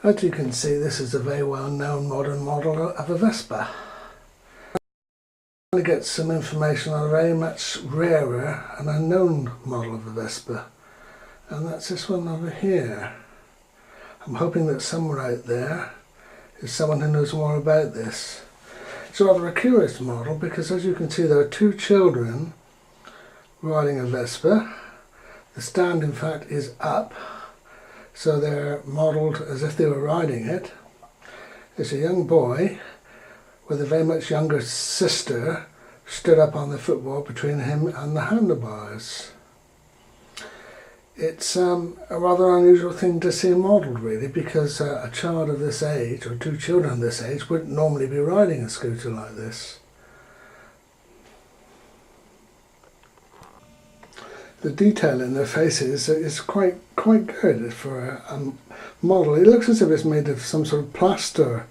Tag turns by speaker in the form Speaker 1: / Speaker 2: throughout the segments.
Speaker 1: As you can see, this is a very well-known modern model of a Vespa. I'm going to get some information on a very much rarer and unknown model of a Vespa, and that's this one over here. I'm hoping that somewhere out there is someone who knows more about this. It's rather a curious model because, as you can see, there are two children riding a Vespa. The stand, in fact, is up, so they're modelled as if they were riding it. There's a young boy with a very much younger sister stood up on the footwall between him and the handlebars. It's a rather unusual thing to see modelled, really, because a child of this age, or two children of this age, wouldn't normally be riding a scooter like this. The detail in their faces is quite good for a model. It looks as if it's made of some sort of plaster,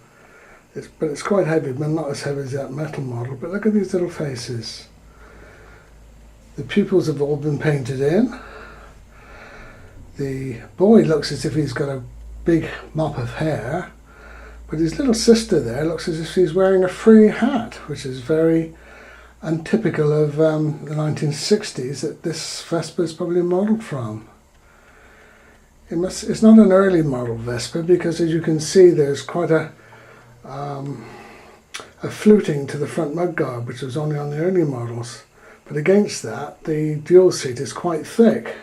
Speaker 1: but it's quite heavy, but not as heavy as that metal model. But look at these little faces. The pupils have all been painted in. The boy looks as if he's got a big mop of hair, but his little sister there looks as if she's wearing a free hat, which is very untypical of the 1960s that this Vespa is probably modelled from. It's not an early model Vespa because, as you can see, there's quite a fluting to the front mudguard, which was only on the early models. But against that, the dual seat is quite thick.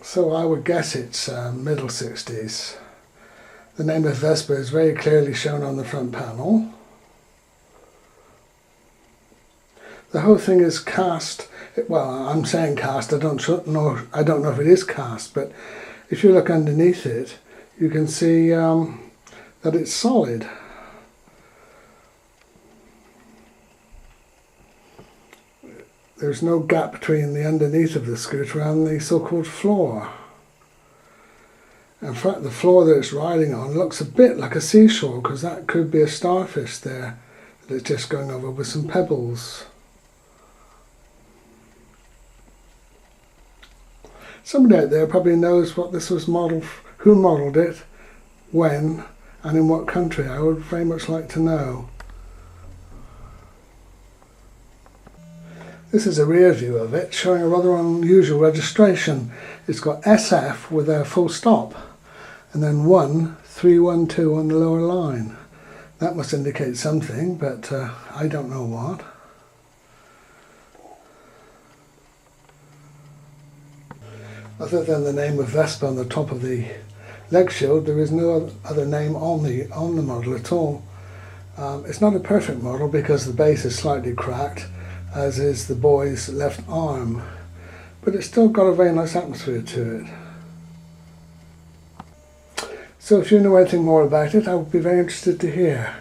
Speaker 1: So I would guess it's middle 60s. The name of Vespa is very clearly shown on the front panel. The whole thing is cast. Well, I'm saying cast. I don't know if it is cast, but if you look underneath it, you can see that it's solid. There's no gap between the underneath of the scooter and the so-called floor. In fact, the floor that it's riding on looks a bit like a seashore, because that could be a starfish there that it's just going over with some pebbles. Somebody out there probably knows what this was modelled, who modelled it, when, and in what country. I would very much like to know. This is a rear view of it, showing a rather unusual registration. It's got SF with a full stop, and then 1312 on the lower line. That must indicate something, but I don't know what. Other than the name of Vespa on the top of the leg shield, there is no other name on the model at all. It's not a perfect model because the base is slightly cracked, as is the boy's left arm, but it's still got a very nice atmosphere to it. So if you know anything more about it, I would be very interested to hear.